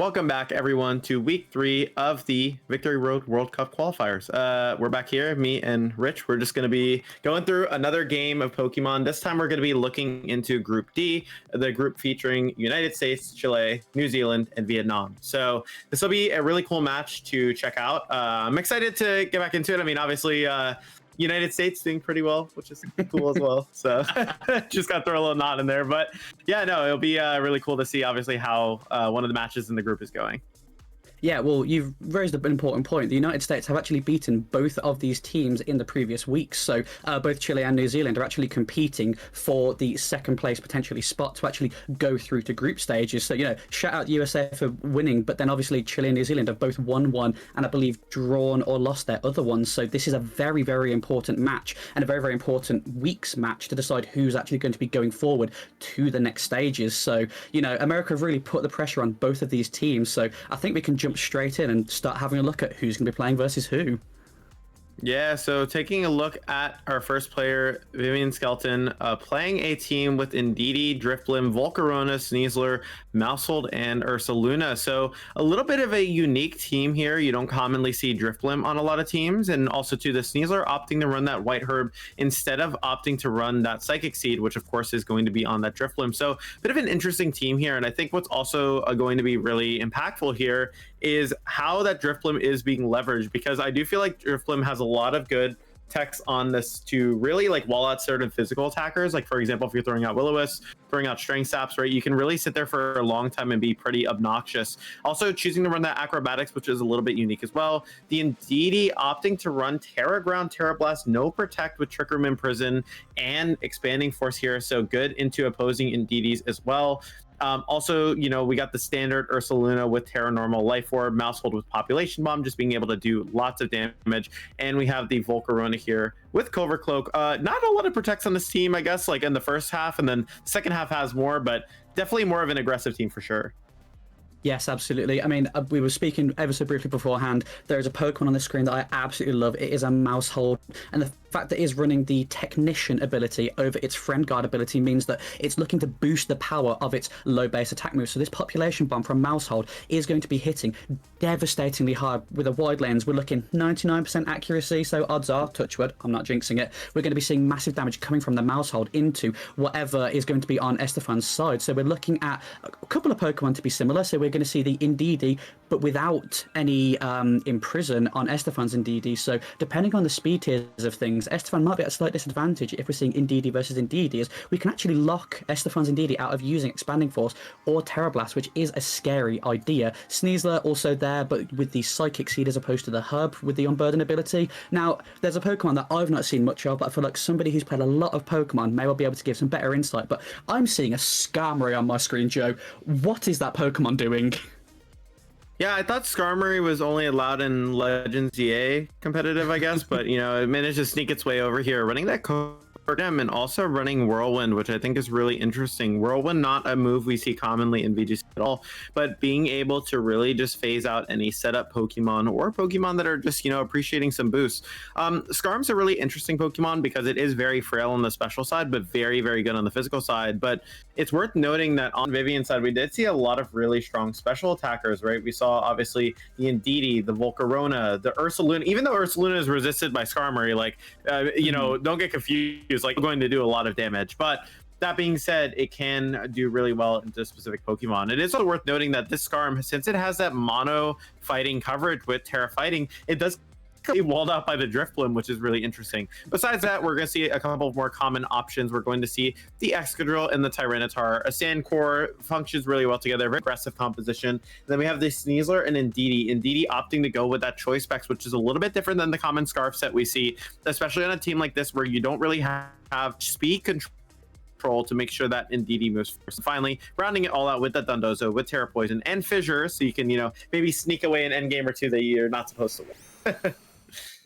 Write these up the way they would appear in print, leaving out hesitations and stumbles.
Welcome back, everyone, to week 3 of the Victory Road World Cup qualifiers. We're back here, me and Rich. We're just going to be going through another game of Pokemon. This time, we're going to be looking into Group D, the group featuring United States, Chile, New Zealand, and Vietnam. So this will be a really cool match to check out. I'm excited to get back into it. I mean, obviously, United States doing pretty well, which is cool as well. So just got to throw a little knot in there. But yeah, no, it'll be really cool to see, obviously, how one of the matches in the group is going. Yeah, well, you've raised an important point. The United States have actually beaten both of these teams in the previous weeks. So both Chile and New Zealand are actually competing for the second place, potentially spot to actually go through to group stages. So, shout out USA for winning. But then obviously Chile and New Zealand have both won one and I believe drawn or lost their other ones. So this is a very, very important match and a very, very important week's match to decide who's actually going to be going forward to the next stages. So, America have really put the pressure on both of these teams. So I think we can jump straight in and start having a look at who's going to be playing versus who. Yeah, so taking a look at our first player, Vivien Skelton, playing a team with Indeedee, Drifblim, Volcarona, Sneasler, Mousehold, and Ursaluna. So a little bit of a unique team here. You don't commonly see Drifblim on a lot of teams, and also to the Sneasler opting to run that White Herb instead of opting to run that Psychic Seed, which of course is going to be on that Drifblim. So a bit of an interesting team here, and I think what's also going to be really impactful here is how that Drifblim is being leveraged, because I do feel like Drifblim has a lot of good techs on this to really wall out certain physical attackers. Like, for example, if you're throwing out Will-O-Wisp, throwing out Strength Saps, right, you can really sit there for a long time and be pretty obnoxious. Also choosing to run that Acrobatics, which is a little bit unique as well. The Indeedee opting to run Terra Ground, Terra Blast, no Protect with Trick Room Imprison, and Expanding Force here, so good into opposing Indeedees as well. Also, we got the standard Ursaluna with Terra Normal, Life Orb, Mousehold with Population Bomb, just being able to do lots of damage. And we have the Volcarona here with Covert Cloak. Not a lot of protects on this team, I guess, like in the first half, and then the second half has more, but definitely more of an aggressive team for sure. Yes, absolutely. I mean, we were speaking ever so briefly beforehand. There is a Pokemon on the screen that I absolutely love. It is a Mousehold, and the fact that it is running the Technician ability over its Friend Guard ability means that it's looking to boost the power of its low base attack move. So this Population Bomb from Mousehold is going to be hitting devastatingly hard with a wide lens. We're looking 99% accuracy, so odds are, touch wood, I'm not jinxing it, we're going to be seeing massive damage coming from the Mousehold into whatever is going to be on Estephan's side. So we're looking at a couple of Pokemon to be similar. So we're going to see the Indeedee, but without any Imprison on Estephan's Indeedee. So depending on the speed tiers of things, Estephan might be at a slight disadvantage if we're seeing Indeedee versus Indeedee, as we can actually lock Estephan's Indeedee out of using Expanding Force or Terra Blast, which is a scary idea. Sneasler also there, but with the Psychic Seed as opposed to the Herb with the Unburden ability. Now, there's a Pokemon that I've not seen much of, but I feel like somebody who's played a lot of Pokemon may well be able to give some better insight. But I'm seeing a Skarmory on my screen, Joe. What is that Pokemon doing? Yeah, I thought Skarmory was only allowed in Legends EA competitive, I guess, but it managed to sneak its way over here, running that Gem and also running Whirlwind, which I think is really interesting. Whirlwind, not a move we see commonly in VGC at all, but being able to really just phase out any setup Pokemon or Pokemon that are just, appreciating some boosts. Skarm's a really interesting Pokemon because it is very frail on the special side, but very, very good on the physical side. But it's worth noting that on Vivien's side, we did see a lot of really strong special attackers, right? We saw, obviously, the Indeedee, the Volcarona, the Ursaluna. Even though Ursaluna is resisted by Skarmory, don't get confused, going to do a lot of damage. But that being said, it can do really well into specific Pokemon. It is also worth noting that this Skarm, since it has that mono fighting coverage with Terra Fighting, it does be walled out by the Drifblim, which is really interesting. Besides that, we're going to see a couple of more common options. We're going to see the Excadrill and the Tyranitar. A Sand Core functions really well together, very aggressive composition. And then we have the Sneasler and Indeedee. Indeedee opting to go with that Choice Specs, which is a little bit different than the common Scarf set we see, especially on a team like this where you don't really have speed control to make sure that Indeedee moves first. Finally, rounding it all out with the Dundozo, with Terra Poison and Fissure, so you can, maybe sneak away an endgame or two that you're not supposed to win.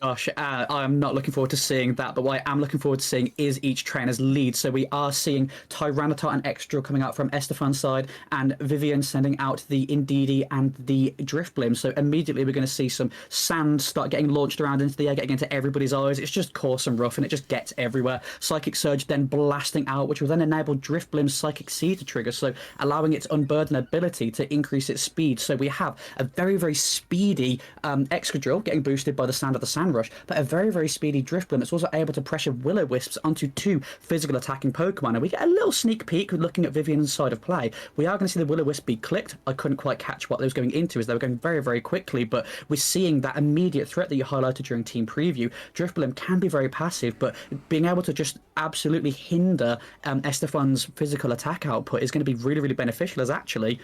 Gosh, I am not looking forward to seeing that, but what I am looking forward to seeing is each trainer's lead. So we are seeing Tyranitar and Excadrill coming out from Estephan's side, and Vivien sending out the Indeedee and the Drifblim. So immediately we're going to see some sand start getting launched around into the air, getting into everybody's eyes. It's just coarse and rough, and it just gets everywhere. Psychic Surge then blasting out, which will then enable Drifblim's Psychic Seed to trigger, so allowing its Unburden ability to increase its speed. So we have a very, very speedy Excadrill getting boosted by the sound of the Sand Rush, but a very, very speedy Drifblim that's also able to pressure Will-O-Wisps onto 2 physical attacking Pokemon. And we get a little sneak peek looking at Vivien's side of play. We are going to see the Will-O-Wisp be clicked. I couldn't quite catch what they was going into as they were going very, very quickly, but we're seeing that immediate threat that you highlighted during team preview. Drifblim can be very passive, but being able to just absolutely hinder Estephan's physical attack output is going to be really, really beneficial, as actually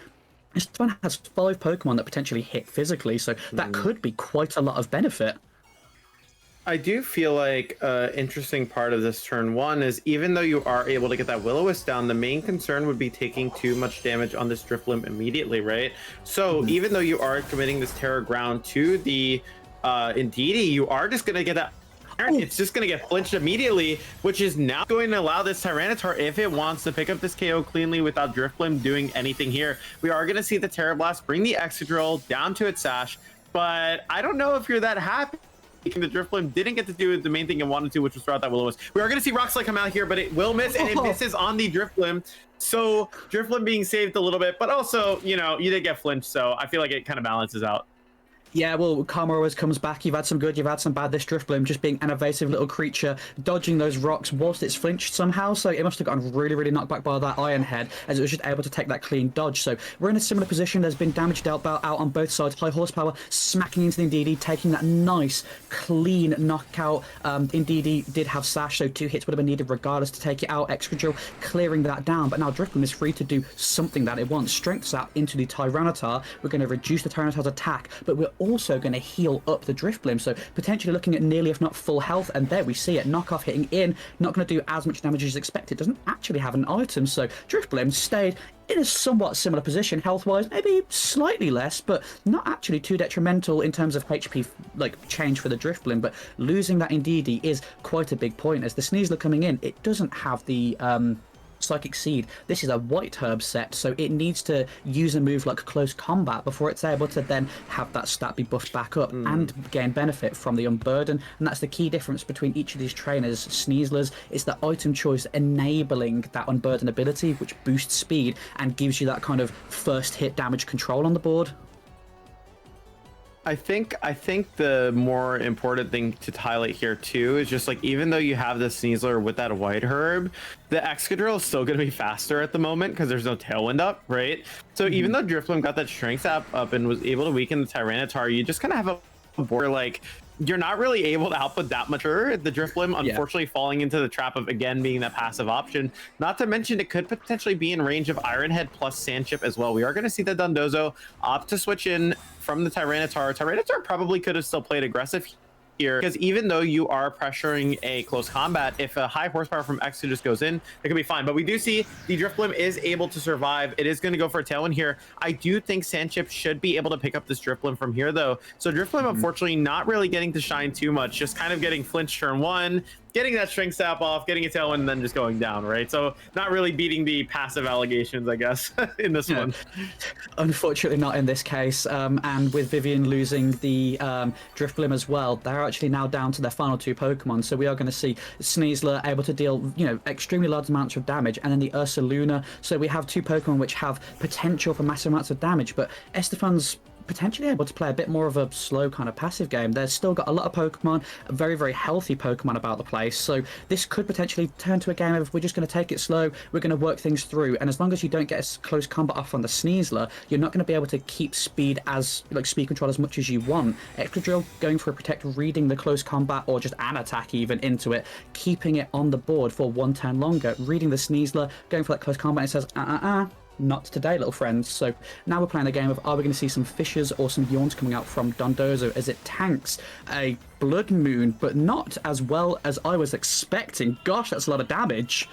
Estephan has 5 Pokemon that potentially hit physically, so that could be quite a lot of benefit. I do feel like an interesting part of this turn 1 is even though you are able to get that Will-O-Wisp down, the main concern would be taking too much damage on this Drifblim immediately, right? So even though you are committing this Terror Ground to the Indeedee, you are just going to get that. It's just going to get flinched immediately, which is now going to allow this Tyranitar, if it wants to pick up this KO cleanly without Drifblim doing anything here. We are going to see the Terra Blast bring the Excadrill down to its sash, but I don't know if you're that happy. The Drifblim didn't get to do the main thing it wanted to, which was throw out that Will-O-Wisp. We are going to see Rock Slide come out here, but it will miss, and it misses on the Drifblim. So Drifblim being saved a little bit, but also, you know, you did get flinched, so I feel like it kind of balances out. Yeah, well, karma always comes back. You've had some good, you've had some bad. This Drifblim just being an evasive little creature, dodging those rocks whilst it's flinched somehow. So it must have gotten really, really knocked back by that Iron Head, as it was just able to take that clean dodge. So we're in a similar position. There's been damage dealt out on both sides. High horsepower smacking into the Indeedee, taking that nice, clean knockout. Indeedee did have Sash, so 2 hits would have been needed regardless to take it out. Excadrill clearing that down, but now Drifblim is free to do something that it wants. Strength Zap into the Tyranitar. We're going to reduce the Tyranitar's attack, but we're also going to heal up the Drifblim, so potentially looking at nearly, if not full health. And there we see it, knockoff hitting in, not going to do as much damage as expected. Doesn't actually have an item, so Drifblim stayed in a somewhat similar position health-wise, maybe slightly less, but not actually too detrimental in terms of HP like change for the Drifblim. But losing that Indeedee is quite a big point, as the Sneasler coming in, it doesn't have the Psychic Seed. This is a white herb set, so it needs to use a move like Close Combat before it's able to then have that stat be buffed back up and gain benefit from the Unburden. And that's the key difference between each of these trainers. Sneaslers, it's the item choice enabling that Unburden ability, which boosts speed and gives you that kind of first hit damage control on the board. I think the more important thing to highlight here too is just like, even though you have the Sneasler with that white herb, the Excadrill is still going to be faster at the moment because there's no Tailwind up, right? So even though Drifblim got that Strength up and was able to weaken the Tyranitar, you just kind of have a board like you're not really able to output that much. The Drifblim, unfortunately, falling into the trap of, again, being that passive option. Not to mention, it could potentially be in range of Iron Head plus Sandchip as well. We are going to see the Dondozo opt to switch in from the Tyranitar. Tyranitar probably could have still played aggressive here, because even though you are pressuring a close combat, if a high horsepower from X just goes in, it could be fine. But we do see the Drifblim is able to survive. It is going to go for a Tailwind here. I do think Sandchip should be able to pick up this Drifblim from here, though. So Drifblim, unfortunately, not really getting to shine too much, just kind of getting flinched turn 1, getting that Strength Sap off, getting a Tailwind, and then just going down, right? So not really beating the passive allegations, I guess, in this one. Unfortunately, not in this case. And with Vivien losing the Drifblim as well, they're actually now down to their final 2 Pokemon. So we are going to see Sneasler able to deal, extremely large amounts of damage, and then the Ursaluna. So we have 2 Pokemon which have potential for massive amounts of damage, but Estephan's potentially able to play a bit more of a slow kind of passive game. They've still got a lot of Pokemon, a very, very healthy Pokemon about the place. So this could potentially turn to a game of, we're just going to take it slow, we're going to work things through. And as long as you don't get a close combat off on the Sneasler, you're not going to be able to keep speed control as much as you want. Excadrill going for a protect, reading the close combat or just an attack even into it, keeping it on the board for 1 turn longer, reading the Sneasler, going for that close combat, and it says, not today, little friends. So now we're playing the game of, are we going to see some Fissures or some Yawns coming out from Dondozo as it tanks a Blood Moon, but not as well as I was expecting. Gosh, that's a lot of damage.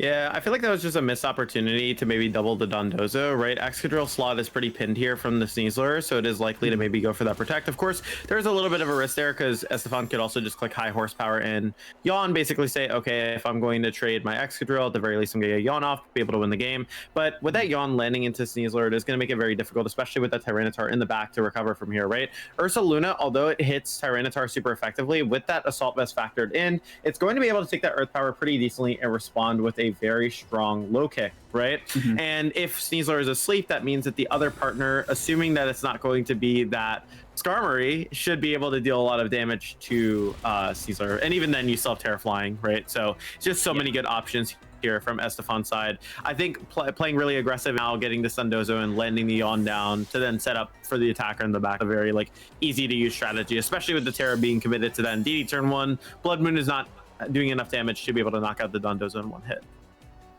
Yeah, I feel like that was just a missed opportunity to maybe double the Dondozo, right? Excadrill slot is pretty pinned here from the Sneasler, so it is likely to maybe go for that protect. Of course, there's a little bit of a risk there because Estephan could also just click high horsepower and yawn, basically say, okay, if I'm going to trade my Excadrill, at the very least I'm going to yawn off, be able to win the game. But with that yawn landing into Sneasler, it is going to make it very difficult, especially with that Tyranitar in the back to recover from here, right? Ursaluna, although it hits Tyranitar super effectively, with that Assault Vest factored in, it's going to be able to take that Earth Power pretty decently and respond with a very strong low kick, right? And if Sneasler is asleep, that means that the other partner, assuming that it's not going to be that Skarmory, should be able to deal a lot of damage to Sneasler. And even then, you still have Terra Flying, right? So just so many good options here from Estephan's side. I think playing really aggressive now, getting the Sundozo and landing the yawn down to then set up for the attacker in the back, a very like easy to use strategy, especially with the Terra being committed to that Indeedee turn 1. Blood Moon is not doing enough damage to be able to knock out the Dondozo in one hit.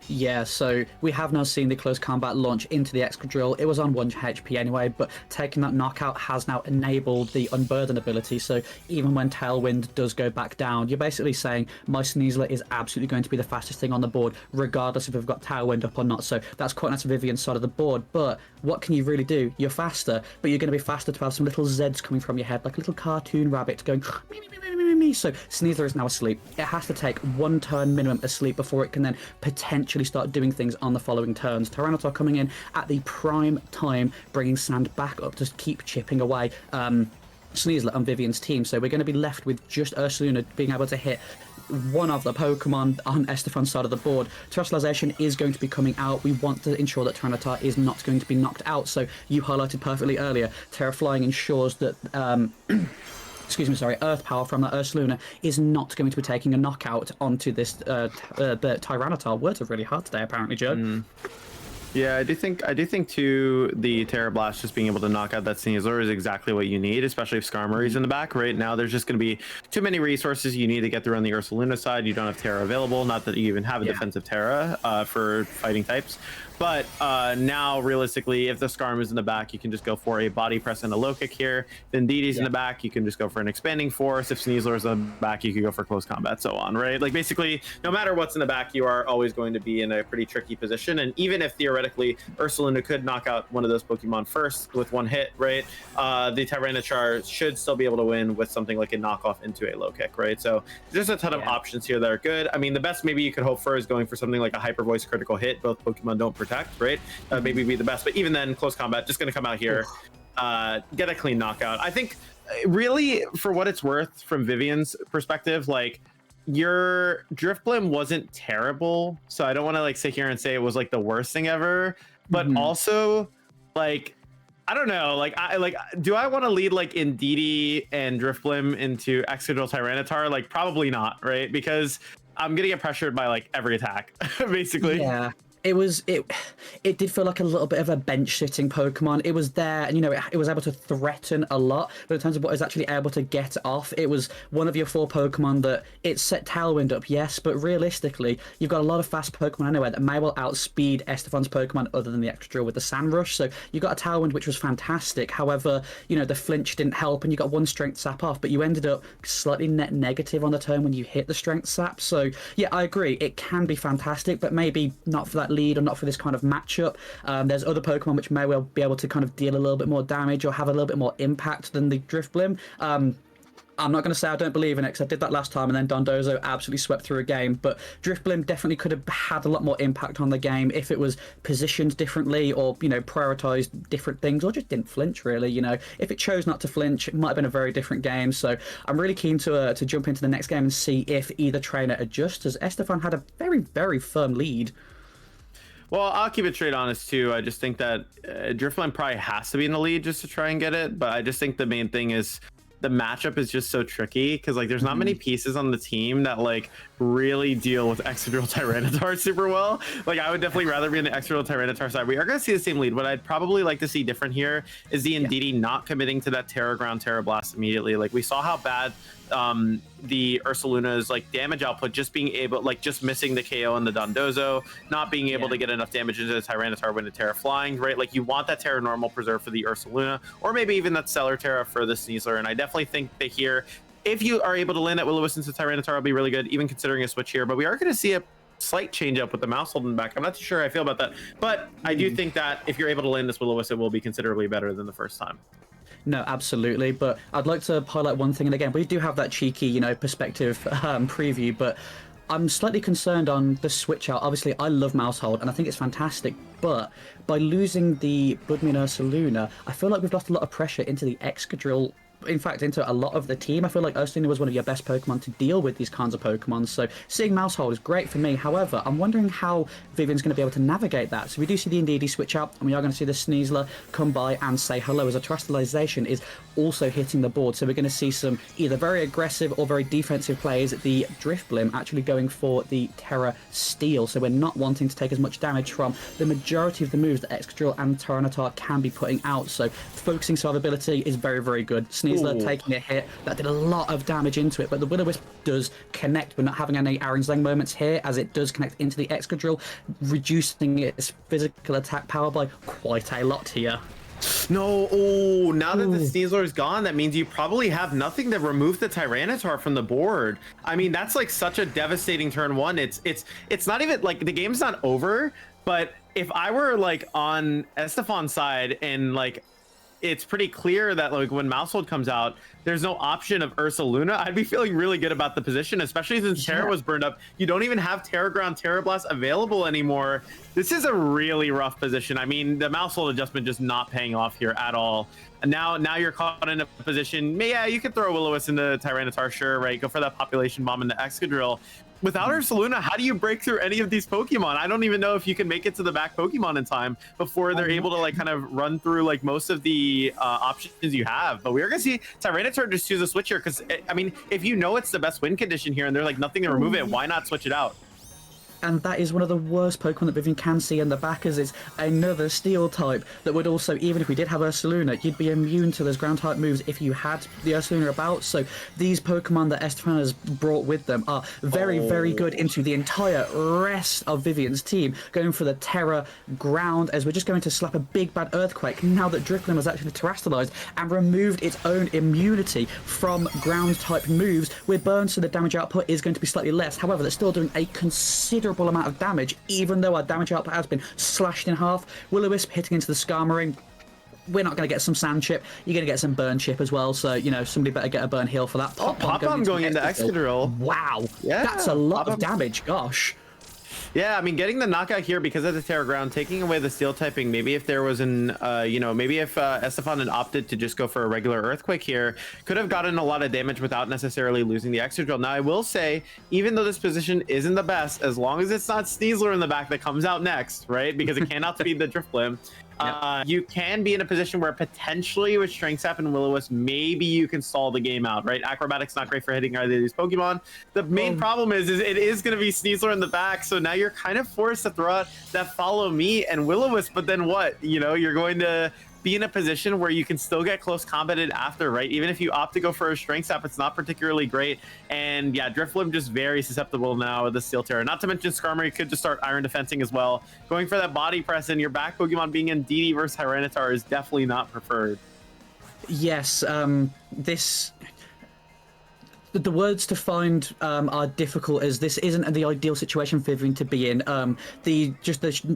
Yeah, so we have now seen the close combat launch into the Excadrill. It was on 1 HP anyway, but taking that knockout has now enabled the Unburden ability. So even when Tailwind does go back down, you're basically saying my Sneasler is absolutely going to be the fastest thing on the board, regardless if we've got Tailwind up or not. So that's quite nice Vivien's side of the board. But what can you really do? You're faster, but you're going to be faster to have some little Zeds coming from your head, like a little cartoon rabbit going me, me, me, me, me, me. So Sneasler is now asleep. It has to take 1 turn minimum asleep before it can then potentially start doing things on the following turns. Tyranitar coming in at the prime time, bringing Sand back up to keep chipping away Sneasler and Vivien's team. So we're going to be left with just Ursaluna being able to hit one of the Pokemon on Estephan's side of the board. Terrestrialization is going to be coming out. We want to ensure that Tyranitar is not going to be knocked out. So you highlighted perfectly earlier, Terra Flying ensures that excuse me, sorry, Earth Power from the Ursaluna is not going to be taking a knockout onto this the Tyranitar. Words are really hard today, apparently, Joe. Yeah, I do think too, the Terra Blast just being able to knock out that Sneasler is exactly what you need, especially if Skarmory's in the back. Right now, there's just going to be too many resources you need to get through on the Ursaluna side. You don't have Terra available, not that you even have a defensive Terra for fighting types. But now, realistically, if the Skarm is in the back, you can just go for a body press and a low kick here. Then Indeedee's in the back, you can just go for an expanding force. If Sneasler is in the back, you can go for close combat, so on, right? Like, basically, no matter what's in the back, you are always going to be in a pretty tricky position. And even if, theoretically, Ursaluna could knock out one of those Pokemon first with 1 hit, right? The Tyranitar should still be able to win with something like a knockoff into a low kick, right? So there's a ton of options here that are good. I mean, the best maybe you could hope for is going for something like a Hyper Voice critical hit. Both Pokemon don't protect, right? Maybe be the best, but even then, close combat, just going to come out here, get a clean knockout. I think, really, for what it's worth, from Vivien's perspective, like, your Drifblim wasn't terrible, so I don't want to like sit here and say it was like the worst thing ever, but also, like, I don't know, like, do I want to lead like Indeedee and Drifblim into Excadrill Tyranitar? Like, probably not, right? Because I'm gonna get pressured by like every attack, basically. Yeah. It did feel like a little bit of a bench sitting Pokemon. It was there, and it was able to threaten a lot, but in terms of what it was actually able to get off, it was one of your 4 Pokemon that it set Tailwind up, yes, but realistically, you've got a lot of fast Pokemon anyway that may well outspeed Estephan's Pokemon other than the Excadrill with the Sand Rush. So you got a Tailwind which was fantastic. However, the flinch didn't help, and you got 1 Strength Sap off, but you ended up slightly net negative on the turn when you hit the Strength Sap. So yeah, I agree, it can be fantastic, but maybe not for that lead or not for this kind of matchup. There's other Pokemon which may well be able to kind of deal a little bit more damage or have a little bit more impact than the Drifblim. I'm not going to say I don't believe in it, because I did that last time, and then Dondozo absolutely swept through a game. But Drifblim definitely could have had a lot more impact on the game if it was positioned differently, or prioritized different things, or just didn't flinch really. If it chose not to flinch, it might have been a very different game. So I'm really keen to jump into the next game and see if either trainer adjusts, as Estephan had a very, very firm lead. Well, I'll keep it straight honest too. I just think that Driftblim probably has to be in the lead just to try and get it. But I just think the main thing is the matchup is just so tricky, because like there's not many pieces on the team that like really deal with Excadrill Tyranitar super well. Like, I would definitely rather be in the Excadrill Tyranitar side. We are going to see the same lead. What I'd probably like to see different here is the Indeedee not committing to that Terra Ground Terra Blast immediately. Like, we saw how bad the Ursaluna's like damage output, just being able, like, just missing the KO on the Dondozo, not being able to get enough damage into the Tyranitar when the Terra Flying, right? Like, you want that Terra Normal preserved for the Ursaluna, or maybe even that Stellar Terra for the Sneasler. And I definitely think that here, if you are able to land that Will-O-Wisp into Tyranitar, will be really good, even considering a switch here. But we are going to see a slight change up with the mouse hold in the back. I'm not too sure how I feel about that, but I do think that if you're able to land this Will-O-Wisp, it will be considerably better than the first time. No, absolutely. But I'd like to highlight one thing, and again, we do have that cheeky, perspective preview, but I'm slightly concerned on the switch out. Obviously, I love mouse hold, and I think it's fantastic, but by losing the Bloodmoon Ursaluna, I feel like we've lost a lot of pressure into the Excadrill. In fact, into a lot of the team. I feel like Ursaluna was one of your best Pokemon to deal with these kinds of Pokemon, so seeing mouse hold is great for me. However, I'm wondering how Vivien's going to be able to navigate that. So we do see the Indeedee switch out, and we are going to see the Sneasler come by and say hello, as a Terastallization is also hitting the board. So we're going to see some either very aggressive or very defensive plays. The Drifblim actually going for the Terra Steel, so we're not wanting to take as much damage from the majority of the moves that Excadrill and Tyranitar can be putting out. So focusing survivability is very, very good. Sneasler taking a hit that did a lot of damage into it, but the Will-O-Wisp does connect. We're not having any Aronzang moments here, as it does connect into the Excadrill, reducing its physical attack power by quite a lot here. No, now that the Sneasler is gone, that means you probably have nothing to remove the Tyranitar from the board. I mean, that's like such a devastating turn one. It's not even like the game's not over, but if I were like on Estephan's side and like it's pretty clear that like when Mousehold comes out, there's no option of Ursaluna, I'd be feeling really good about the position, especially since Terra was burned up. You don't even have Terra Ground, Terra Blast available anymore. This is a really rough position. I mean, the Mousehold adjustment just not paying off here at all. And now you're caught in a position, yeah, you could throw Will-O-Wisp into Tyranitar, sure, right? Go for that population bomb in the Excadrill. Without Ursaluna, how do you break through any of these Pokemon? I don't even know if you can make it to the back Pokemon in time before they're able to like kind of run through like most of the options you have. But we are gonna see Tyranitar just choose a switch here because I mean, if you know it's the best win condition here and there's like nothing to remove it, why not switch it out? And that is one of the worst Pokemon that Vivien can see in the back, as it's another Steel type that would also, even if we did have Ursaluna, you'd be immune to those ground type moves if you had the Ursaluna about. So these Pokemon that Estephan has brought with them are very, very good into the entire rest of Vivien's team, going for the Terra Ground, as we're just going to slap a big bad Earthquake now that Drifblim has actually terastallized and removed its own immunity from ground type moves, where burn, so the damage output is going to be slightly less. However, they're still doing a considerable amount of damage, even though our damage output has been slashed in half. Will-O-Wisp hitting into the Skarmory. We're not going to get some Sand Chip. You're going to get some Burn Chip as well. So, somebody better get a Burn Heal for that. Pop-Bomb going into Excadrill. Wow. Yeah, that's a lot of damage. Gosh. Yeah, I mean, getting the knockout here because of the Terra Ground, taking away the Steel typing, maybe if there was an, maybe if Estephan had opted to just go for a regular Earthquake here, could have gotten a lot of damage without necessarily losing the Excadrill. Now, I will say, even though this position isn't the best, as long as it's not Sneasler in the back that comes out next, right? Because it cannot speed the Drifblim. You can be in a position where potentially with Strength Sap and Will-O-Wisp, maybe you can stall the game out, right? Acrobatic's not great for hitting either of these Pokemon. The main problem is it is going to be Sneasler in the back, so now you're kind of forced to throw out that Follow Me and Will-O-Wisp, but then what? You're going to be in a position where you can still get close combated after, right? Even if you opt to go for a Strength Sap, it's not particularly great. And yeah, Drifblim just very susceptible now with the Steel Terror. Not to mention Skarmory could just start Iron Defensing as well. Going for that Body Press and your back Pokemon being Indeedee versus Tyranitar is definitely not preferred. Yes, the words to find are difficult, as this isn't the ideal situation for Vivien to be in. The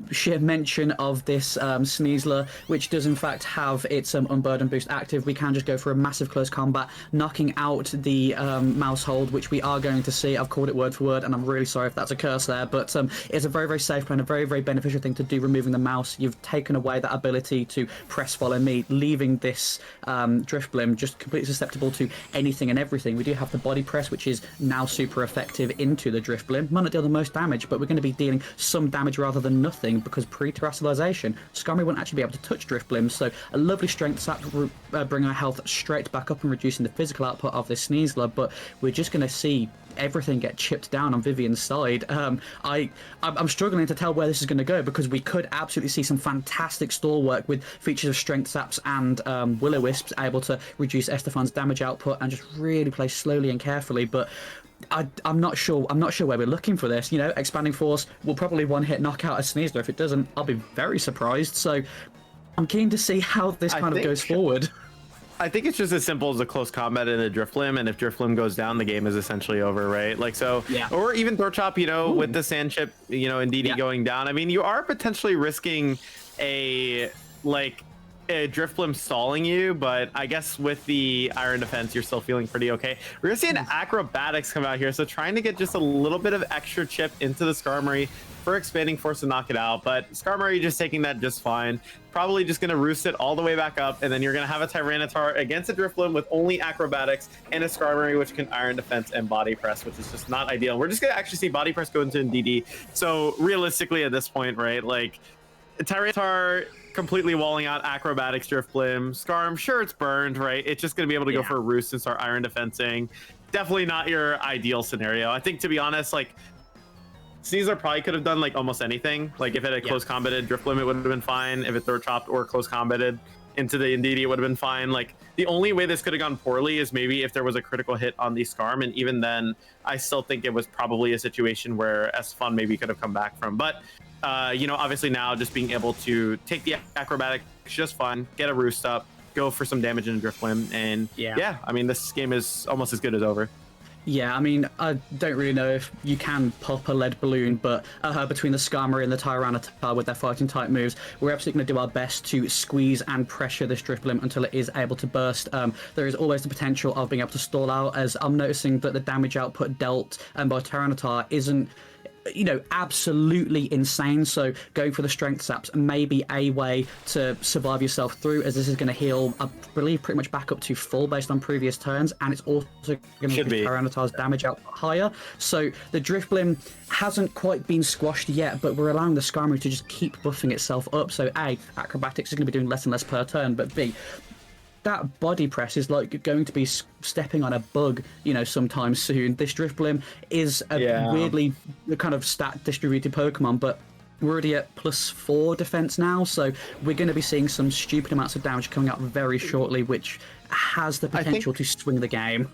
sheer mention of this Sneasler, which does in fact have its Unburden boost active, we can just go for a massive close combat, knocking out the mouse hold, which we are going to see. I've called it word for word, and I'm really sorry if that's a curse there, but it's a very, very safe plan, a very, very beneficial thing to do, removing the mouse. You've taken away that ability to press Follow Me, leaving this Drifblim just completely susceptible to anything and everything. We do have the Body Press, which is now super effective into the Drifblim. Might not deal the most damage, but we're going to be dealing some damage rather than nothing, because pre-terastallization, Skarmory won't actually be able to touch Drifblim, so a lovely Strength Sap, bring our health straight back up and reducing the physical output of this Sneasler, but we're just going to see everything get chipped down on Vivien's side. I'm struggling to tell where this is going to go, because we could absolutely see some fantastic stall work with features of Strength Saps and Will-O-Wisps able to reduce Estephan's damage output and just really play slowly and carefully. But I'm not sure where we're looking for this. Expanding Force will probably one-hit knock out a Sneasler. If it doesn't, I'll be very surprised. So I'm keen to see how this kind of goes forward. I think it's just as simple as a close combat in a Drifblim, and if Drifblim goes down, the game is essentially over, right? Like, so, Yeah. or even Throat Chop, you know, with the Sand Chip, you know, and DD going down. I mean, you are potentially risking a Drifblim stalling you, but I guess with the Iron Defense, you're still feeling pretty okay. We're gonna see an Acrobatics come out here, so trying to get just a little bit of extra chip into the Skarmory for Expanding Force to knock it out, but Skarmory just taking that just fine. Probably just gonna roost it all the way back up, and then you're gonna have a Tyranitar against a Drifblim with only Acrobatics and a Skarmory, which can Iron Defense and Body Press, which is just not ideal. We're just gonna actually see Body Press go into DD. So realistically at this point, right, like Tyranitar completely walling out Acrobatics, Drifblim, Skarm, sure it's burned, right? It's just gonna be able to go for a roost and start Iron Defensing. Definitely not your ideal scenario. I think, to be honest, like Sneasler probably could have done like almost anything. Like if it had close combated Drifblim, it would have been fine. If it Throat Chopped or close combated into the Indeedee, it would have been fine. Like the only way this could have gone poorly is maybe if there was a critical hit on the Skarm, and even then, I still think it was probably a situation where Estephan maybe could have come back from. But you know, obviously now just being able to take the Acrobatic just fine, get a roost up, go for some damage in a Drifblim, and yeah, I mean this game is almost as good as over. Yeah, I mean, I don't really know if you can pop a lead balloon, but between the Skarmory and the Tyranitar with their fighting type moves, we're absolutely going to do our best to squeeze and pressure this Drifblim until it is able to burst. There is always the potential of being able to stall out, as I'm noticing that the damage output dealt by Tyranitar isn't, you know, absolutely insane. So going for the strength saps may be a way to survive yourself through, as this is going to heal, I believe, pretty much back up to full based on previous turns, and it's also going to give Tyranitar's damage out higher. So the Drifblim hasn't quite been squashed yet, but we're allowing the Skarmory to just keep buffing itself up. So A, Acrobatics is going to be doing less and less per turn, but B, that body press is like going to be stepping on a bug, you know, sometime soon. This Drifblim is a weirdly kind of stat distributed Pokemon, but we're already at +4 defense now, so we're going to be seeing some stupid amounts of damage coming out very shortly, which has the potential to swing the game.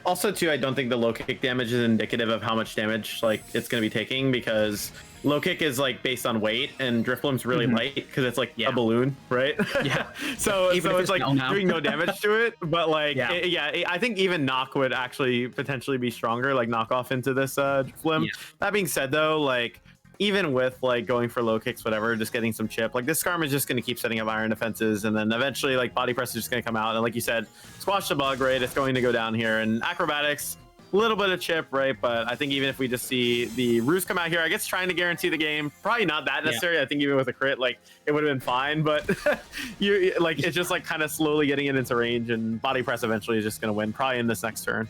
Also, too, I don't think the low kick damage is indicative of how much damage like it's going to be taking, because low kick is like based on weight, and Drifblim's really light because it's like a balloon, right? Yeah. so it's like doing no damage to it, but like I think even knock would actually potentially be stronger, like knock off into this Drifblim. That being said, though, like even with like going for low kicks, whatever, just getting some chip, like this Skarm is just going to keep setting up Iron Defenses, and then eventually like Body Press is just going to come out, and like you said, squash the bug, right? It's going to go down here, and Acrobatics, a little bit of chip, right? But I think even if we just see the roost come out here, I guess trying to guarantee the game, probably not that necessary. I think even with a crit, like it would have been fine, but you like it's just like kind of slowly getting it into range, and Body Press eventually is just going to win, probably in this next turn.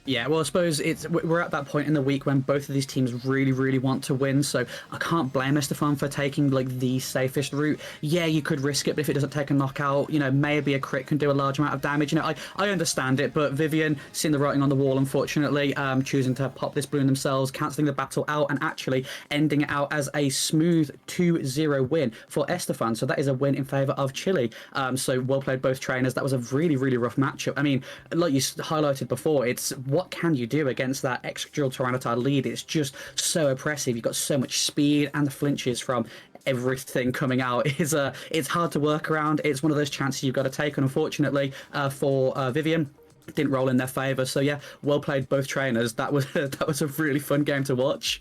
Yeah, well, I suppose we're at that point in the week when both of these teams really, really want to win, so I can't blame Estephan for taking like the safest route. Yeah, you could risk it, but if it doesn't take a knockout, you know, maybe a crit can do a large amount of damage. You know, I understand it, but Vivien, seeing the writing on the wall, unfortunately, choosing to pop this balloon themselves, cancelling the battle out, and actually ending it out as a smooth 2-0 win for Estephan. So that is a win in favour of Chile. So well played, both trainers. That was a really, really rough matchup. I mean, like you highlighted before, it's what can you do against that extra Tyranitar lead? It's just so oppressive. You've got so much speed, and the flinches from everything coming out is it's hard to work around. It's one of those chances you've got to take, and unfortunately for Vivien, didn't roll in their favor. So yeah, well played, both trainers. That was a really fun game to watch.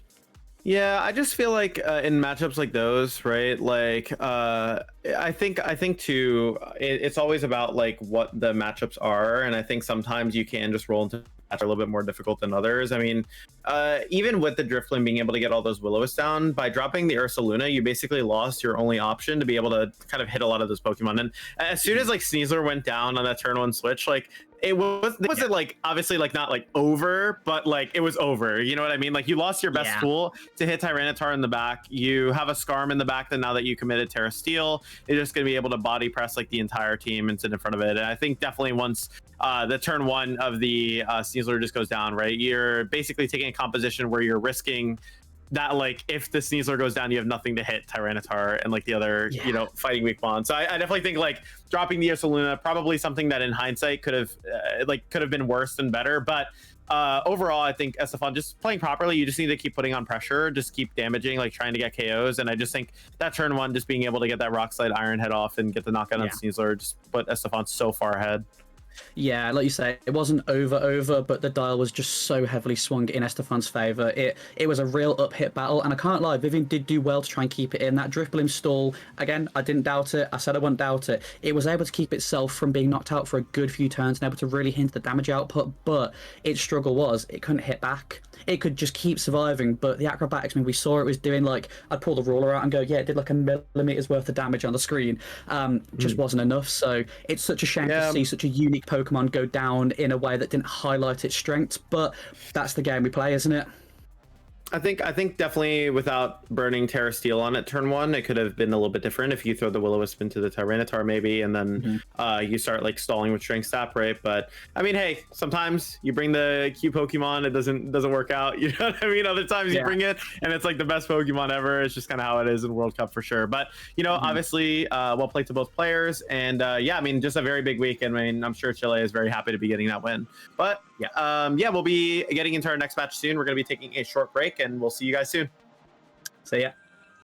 Yeah, I just feel like in matchups like those, right? Like, I think too, it's always about like what the matchups are, and I think sometimes you can just roll into matchups a little bit more difficult than others. I mean, even with the Drifblim being able to get all those Will-O-Wisps down, by dropping the Ursaluna, you basically lost your only option to be able to kind of hit a lot of those Pokemon. And as soon as like Sneasler went down on that turn 1 switch, like it wasn't like obviously like not like over, but like it was over. You know what I mean? Like you lost your best tool to hit Tyranitar in the back. You have a Skarm in the back that now that you committed Terra Steel, you're just going to be able to body press like the entire team and sit in front of it. And I think definitely once the turn 1 of the Sneasler just goes down, right? You're basically taking a composition where you're risking that like if the Sneasler goes down, you have nothing to hit Tyranitar and like the other you know fighting weak bonds. So I definitely think like dropping the Ursaluna, probably something that in hindsight could have been worse than better, but overall, I think Estephan just playing properly. You just need to keep putting on pressure, just keep damaging, like trying to get KOs. And I just think that turn 1, just being able to get that Rock Slide Iron Head off and get the knockout on Sneasler, just put Estephan so far ahead. Yeah, like you say, it wasn't over, but the dial was just so heavily swung in Estephan's favour. It was a real up-hit battle, and I can't lie, Vivien did do well to try and keep it in. That Drift Blim stall, again, I didn't doubt it. I said I wouldn't doubt it. It was able to keep itself from being knocked out for a good few turns and able to really hint the damage output, but its struggle was it couldn't hit back. It could just keep surviving, but the acrobatics, I mean, we saw it was doing like, I'd pull the ruler out and go, yeah, it did like a millimeter's worth of damage on the screen. Just wasn't enough, so it's such a shame to see such a unique Pokemon go down in a way that didn't highlight its strengths, but that's the game we play, isn't it? I think definitely without burning Terra Steel on it turn 1, it could have been a little bit different if you throw the Will-O-Wisp into the Tyranitar maybe, and then you start like stalling with Strength Sap, right? But I mean, hey, sometimes you bring the Q Pokemon, it doesn't work out. You know what I mean? Other times you bring it and it's like the best Pokemon ever. It's just kind of how it is in World Cup for sure. But you know, obviously, well played to both players, and yeah, I mean, just a very big week. I mean, I'm sure Chile is very happy to be getting that win. But yeah, we'll be getting into our next match soon. We're going to be taking a short break, and we'll see you guys soon. See ya.